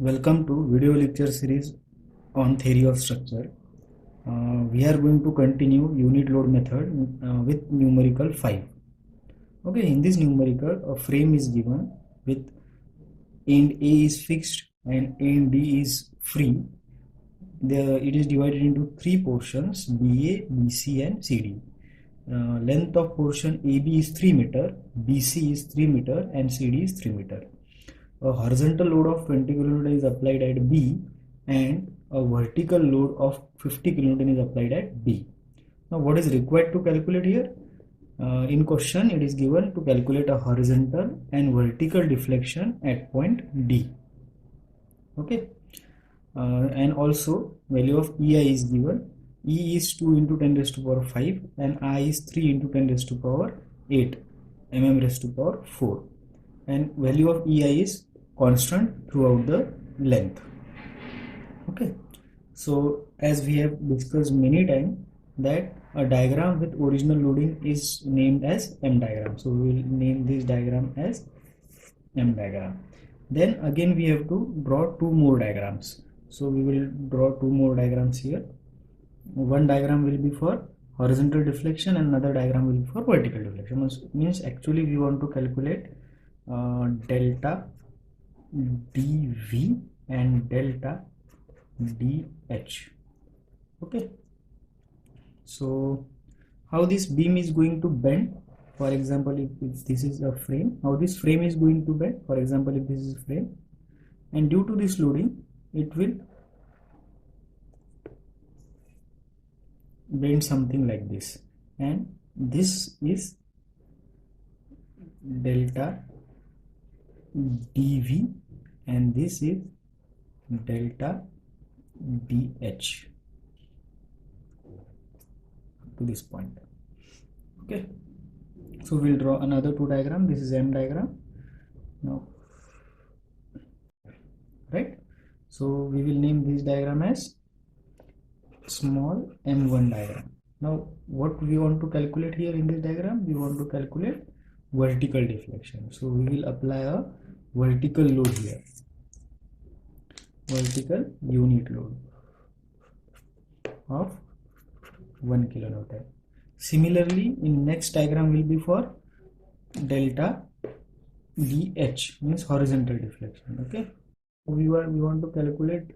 Welcome to video lecture series on theory of structure. We are going to continue unit load method with numerical 5. Okay, in this numerical, a frame is given with end A is fixed and end D is free. It is divided into three portions: BA, BC, and CD. Length of portion AB is 3 meter, BC is 3 meter, and CD is 3 meter. A horizontal load of 20 kN is applied at B and a vertical load of 50 kN is applied at B. Now what is required to calculate here? In question it is given to calculate a horizontal and vertical deflection at point D. Okay, and also value of EI is given. E is 2 into 10 raised to power 5 and I is 3 into 10 raised to power 8 mm raised to power 4, and value of EI is constant throughout the length. Okay, so as we have discussed many times that a diagram with original loading is named as M diagram, so we will name this diagram as M diagram. Then again we have to draw two more diagrams, so we will draw two more diagrams here. One diagram will be for horizontal deflection and another diagram will be for vertical deflection. Means actually we want to calculate delta dv and delta dh. Okay, so how this beam is going to bend, for example if this is a frame, how this frame is going to bend, for example if this is a frame, and due to this loading it will bend something like this, and this is delta dv and this is delta dh to this point. Okay, so we'll draw another two diagram. This is M diagram now, right? So we will name this diagram as small m1 diagram. Now what we want to calculate here in this diagram, we want to calculate vertical deflection, so we will apply a vertical load here, vertical unit load of 1 kilonewton. Similarly in next diagram will be for delta dh, means horizontal deflection. Okay, we want to calculate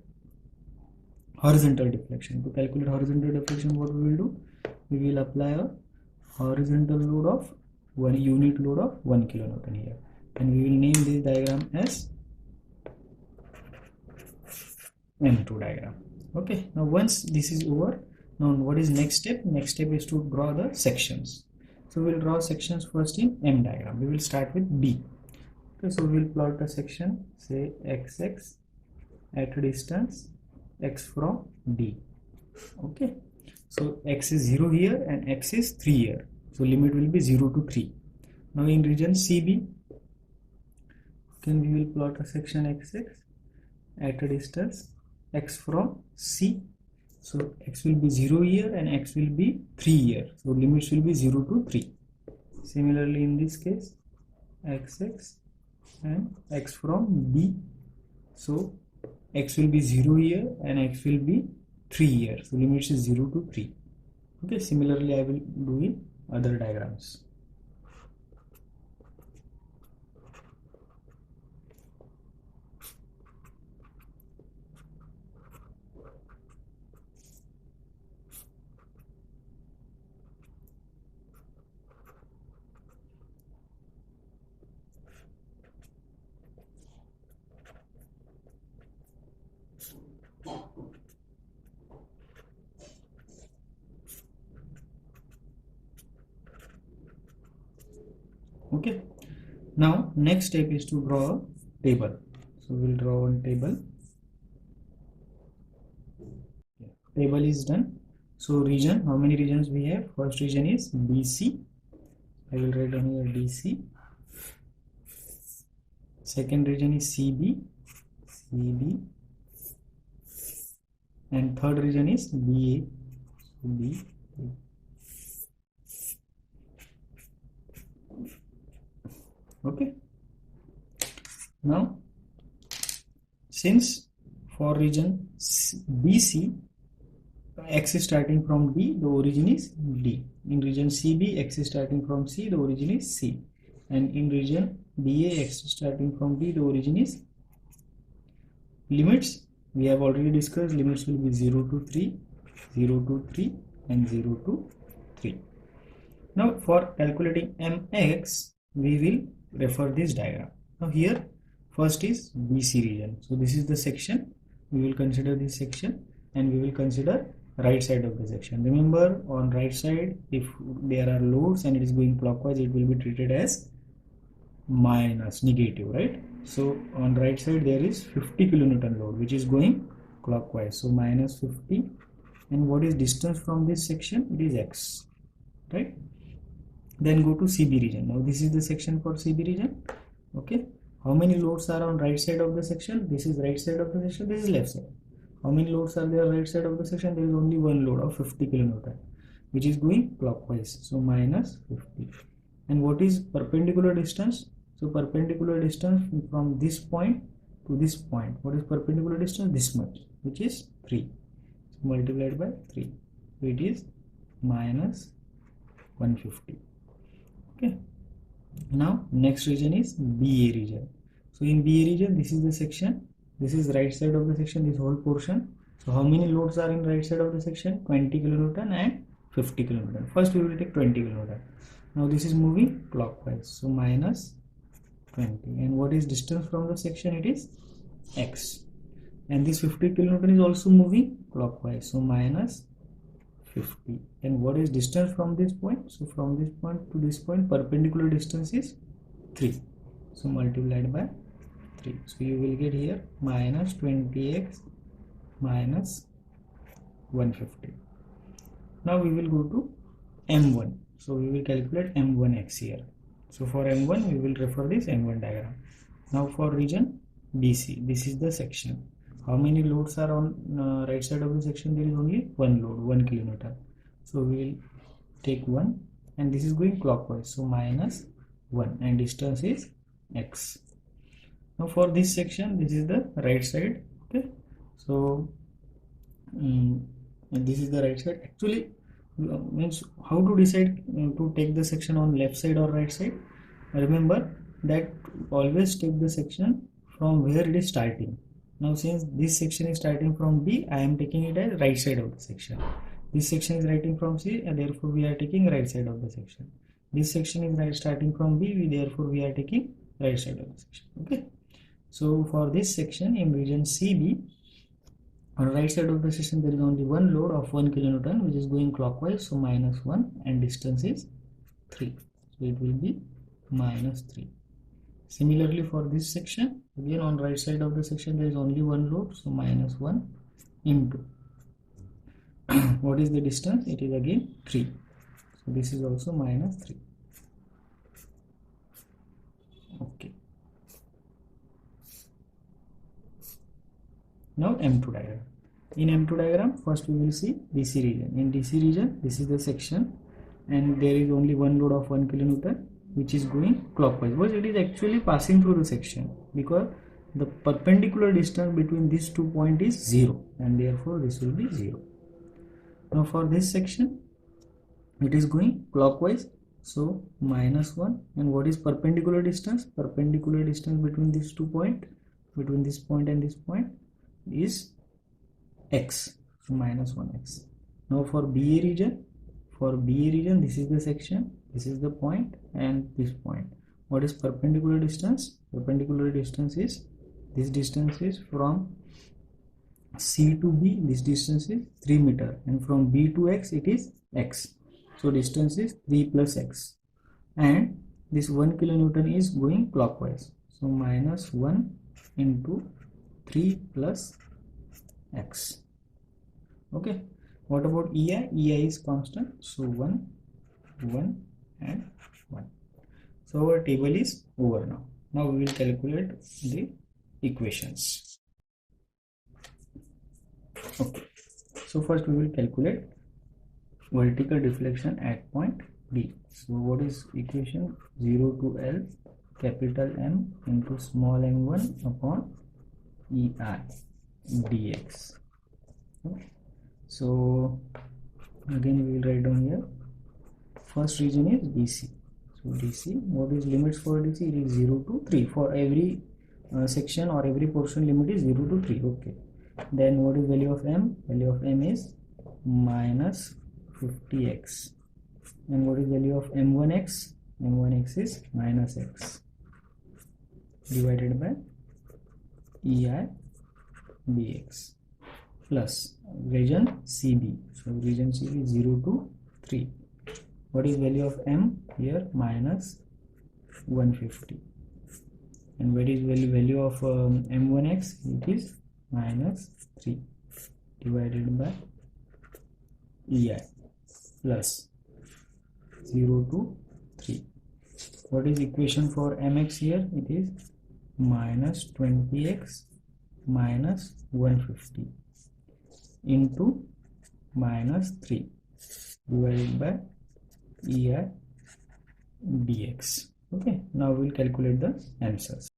horizontal deflection. To calculate horizontal deflection, what we will do, we will apply a horizontal load of one unit load of 1 kilonewton here, and we will name this diagram as M2 diagram. Okay, now once this is over, now what is next step? Next step is to draw the sections. So we will draw sections first in M diagram. We will start with B. Okay, so we will plot a section, say xx at a distance x from D. Okay, so x is 0 here and x is 3 here, so limit will be 0 to 3. Now in region CB, then we will plot a section xx at a distance x from C. So x will be 0 here and x will be 3 here, so limits will be 0 to 3. Similarly in this case xx and x from B, so x will be 0 here and x will be 3 here, so limits is 0 to 3. Okay, similarly I will do in other diagrams. Okay, now next step is to draw a table. So we'll draw one table. Table is done. So region, how many regions we have? First region is BC. I will write down here BC. Second region is CB, and third region is BA, Okay, now since for region BC, x is starting from D, the origin is D. In region CB, x is starting from C, the origin is C. And in region BA, x is starting from D, the origin is. Limits, we have already discussed, limits will be 0 to 3, 0 to 3 and 0 to 3. Now for calculating mx, we will refer this diagram. Now here first is BC region. So this is the section. We will consider this section and we will consider right side of the section. Remember, on right side, if there are loads and it is going clockwise, it will be treated as minus, negative, right? So on right side there is 50 kilonewton load which is going clockwise, so minus 50. And what is distance from this section? It is x, right? Then go to CB region. Now this is the section for CB region. Okay, how many loads are on right side of the section? This is right side of the section, this is left side. How many loads are there right side of the section? There is only one load of 50 kilonewton which is going clockwise, so minus 50. And what is perpendicular distance? So perpendicular distance from this point to this point, what is perpendicular distance? This much, which is 3, so multiplied by 3, so it is minus 150. Okay, now next region is BA region. So in BA region, this is the section, this is right side of the section, this whole portion. So how many loads are in right side of the section? 20 kilonewton and 50 kilonewton. First we will take 20 kilonewton. Now this is moving clockwise, so minus 20. And what is distance from the section? It is x. And this 50 kilonewton is also moving clockwise, so minus 50. And what is distance from this point? So from this point to this point, perpendicular distance is 3, so multiplied by 3. So you will get here minus 20x minus 150. Now we will go to M1. So we will calculate M1x here. So for M1, we will refer this M1 diagram. Now for region BC, this is the section. How many loads are on right side of the section? There is only one load, 1 kilonewton. So we will take 1 and this is going clockwise, so minus 1 and distance is x. Now for this section, this is the right side. Okay, so this is the right side. Actually, means how to decide to take the section on left side or right side? Remember that always take the section from where it is starting. Now since this section is starting from B, I am taking it as right side of the section. This section is starting from C, and therefore we are taking right side of the section. This section is starting from B, therefore we are taking right side of the section. Okay, so for this section in region CB, on right side of the section there is only one load of 1 kilonewton which is going clockwise, so minus 1 and distance is 3, so it will be minus 3. Similarly for this section, again on right side of the section there is only one load, so minus 1 into what is the distance? It is again 3, so this is also minus 3. Okay, now M2 diagram. In M2 diagram, first we will see DC region. In DC region, this is the section and there is only one load of 1 kilonewton which is going clockwise, but it is actually passing through the section because the perpendicular distance between these 2 points is 0 and therefore this will be 0. Now for this section, it is going clockwise, so minus 1. And what is perpendicular distance? Perpendicular distance between these 2 points, between this point and this point, is x, so minus 1x. Now for BA region, this is the section, this is the point and this point. What is perpendicular distance? Perpendicular distance is, this distance is from C to B, this distance is 3 meter, and from B to X it is x, so distance is 3 plus x, and this 1 kilonewton is going clockwise, so minus 1 into 3 plus x. Okay, what about EI? EI is constant, so 1, 1 and 1. So our table is over now. Now we will calculate the equations. Okay, so first we will calculate vertical deflection at point B. So what is equation? 0 to L capital M into small m1 upon EI dx. Okay. So again we will write down here. First region is DC. So DC, what is limits for DC? It is 0 to 3. For every section or every portion, limit is 0 to 3. Okay. Then what is value of M? Value of M is minus 50x. And what is value of M1x? M1x is minus x divided by EI dx plus region CB. So region CB is 0 to 3. What is value of M here? Minus 150. And what is value of M1x? It is minus 3 divided by EI plus 0 to 3. What is equation for mx here? It is minus 20x minus 150 into minus 3 divided by EI dx. Okay, now we will calculate the answers.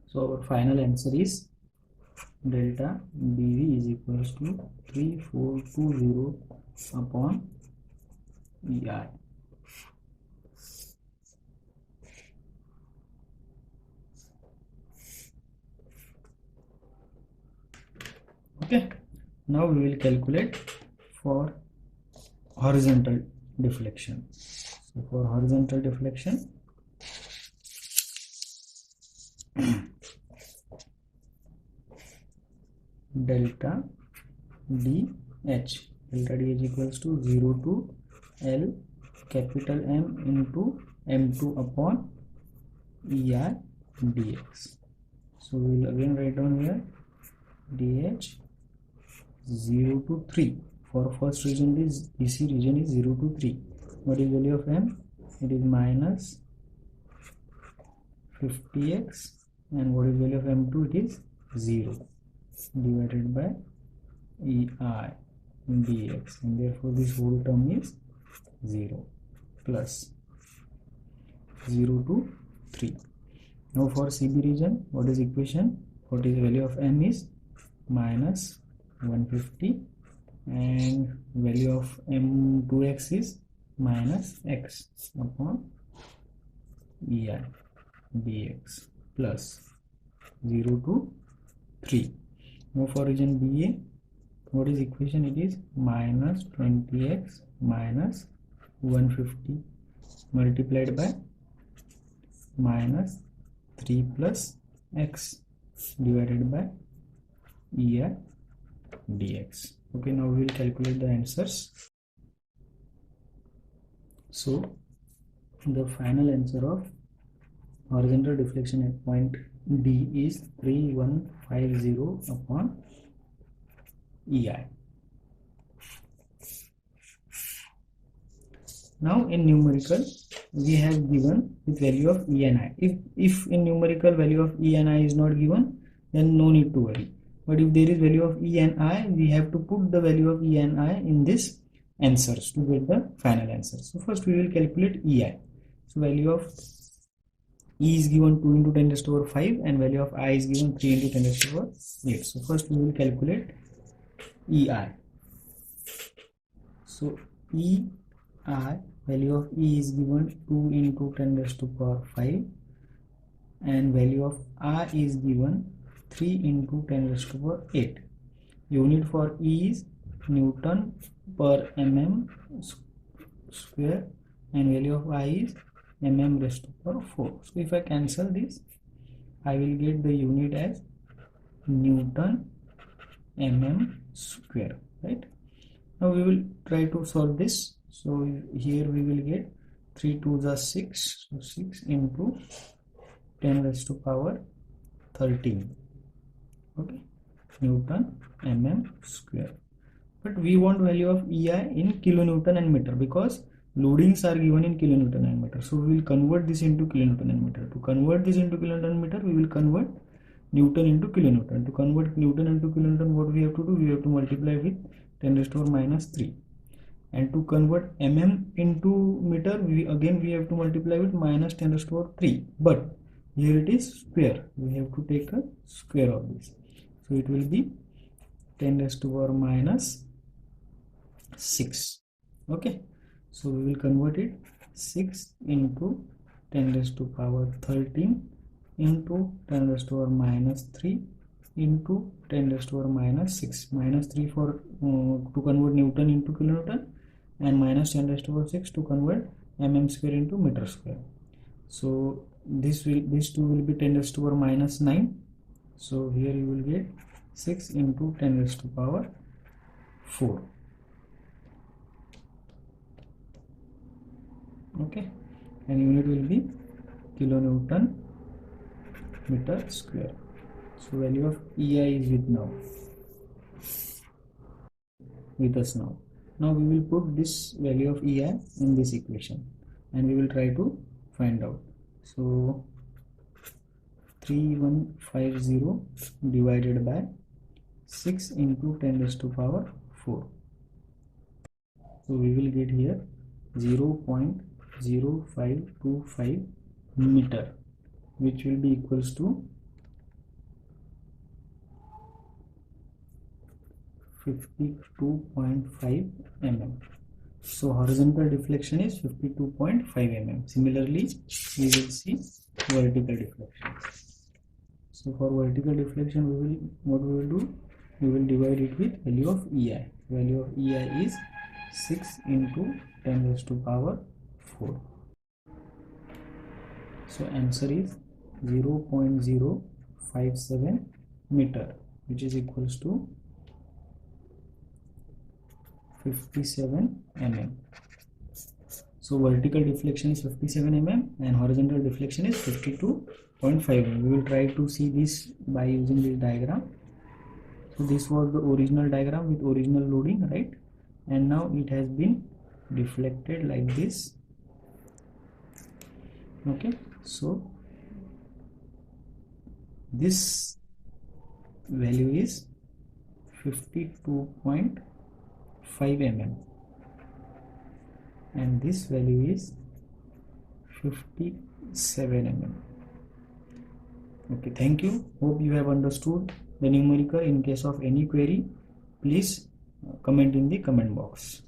So our final answer is delta dV is equals to 3420 upon EI. Okay, now we will calculate for horizontal deflection. So for horizontal deflection, delta DH is equals to 0 to L capital M into M2 upon EI dx. So we will again write down here DH 0 to 3. For first region is DC region is 0 to 3. What is value of M? It is minus 50x, and what is value of M2? It is 0 divided by EI dx, and therefore this whole term is 0 plus 0 to 3. Now for CB region, what is equation? What is the value of M is minus 150, and value of M2x is minus x upon EI dx plus 0 to 3. Now for region BA, what is equation? It is minus 20x minus 150 multiplied by minus 3 plus x divided by EI dx. Okay, now we will calculate the answers. So the final answer of horizontal deflection at point D is 3150 upon EI. Now in numerical we have given the value of E and I. If in numerical value of E and I is not given, then no need to worry. But if there is value of E and I, we have to put the value of E and I in this answers to get the final answer. So first we will calculate EI. So value of E is given 2 into 10 raised to power 5 and value of I is given 3 into 10 raised to power 8. So first we will calculate EI. So EI, value of E is given 2 into 10 raised to power 5 and value of I is given 3 into 10 raised to power 8. Unit for E is Newton per mm square and value of I is mm raised to power 4. So if I cancel this, I will get the unit as Newton mm square, right? Now we will try to solve this. So here we will get 3 2s are 6, so 6 into 10 raised to power 13. Okay, Newton mm square. But we want value of EI in kilonewton and meter because loadings are given in kilonewton and meter. So we will convert this into kilonewton and meter. To convert this into kilonewton and meter, we will convert Newton into kilonewton. To convert Newton into kilonewton, what we have to do? We have to multiply with 10 raised to power minus 3. And to convert mm into meter, we have to multiply with minus 10 raised to power 3. But here it is square, we have to take a square of this, so it will be 10 raised to power minus 6. Okay, so we will convert it 6 into 10 raised to power 13 into 10 raised to power minus 3 into 10 raised to power minus 6, minus 3 for to convert Newton into kilonewton, and minus 10 raised to power 6 to convert mm square into meter square. So these two will be 10 raised to power minus 9. So here you will get 6 into 10 raised to power 4. Okay, and unit will be kilonewton meter square. So value of EI is with us now. Now we will put this value of EI in this equation and we will try to find out. So 3150 divided by 6 into 10 raised to power 4. So we will get here 0.0525 meter, which will be equals to 52.5 mm. So horizontal deflection is 52.5 mm. Similarly, we will see vertical deflection. So for vertical deflection, what we will do? We will divide it with value of EI. Value of EI is 6 into 10 raised to power 4. So answer is 0.057 meter, which is equals to 57 mm. So vertical deflection is 57 mm and horizontal deflection is 52.5 mm. We will try to see this by using this diagram. So this was the original diagram with original loading, right? And now it has been deflected like this. Okay, so this value is 52.5 mm and this value is 57 mm. Okay, thank you. Hope you have understood the numerical. In case of any query, please comment in the comment box.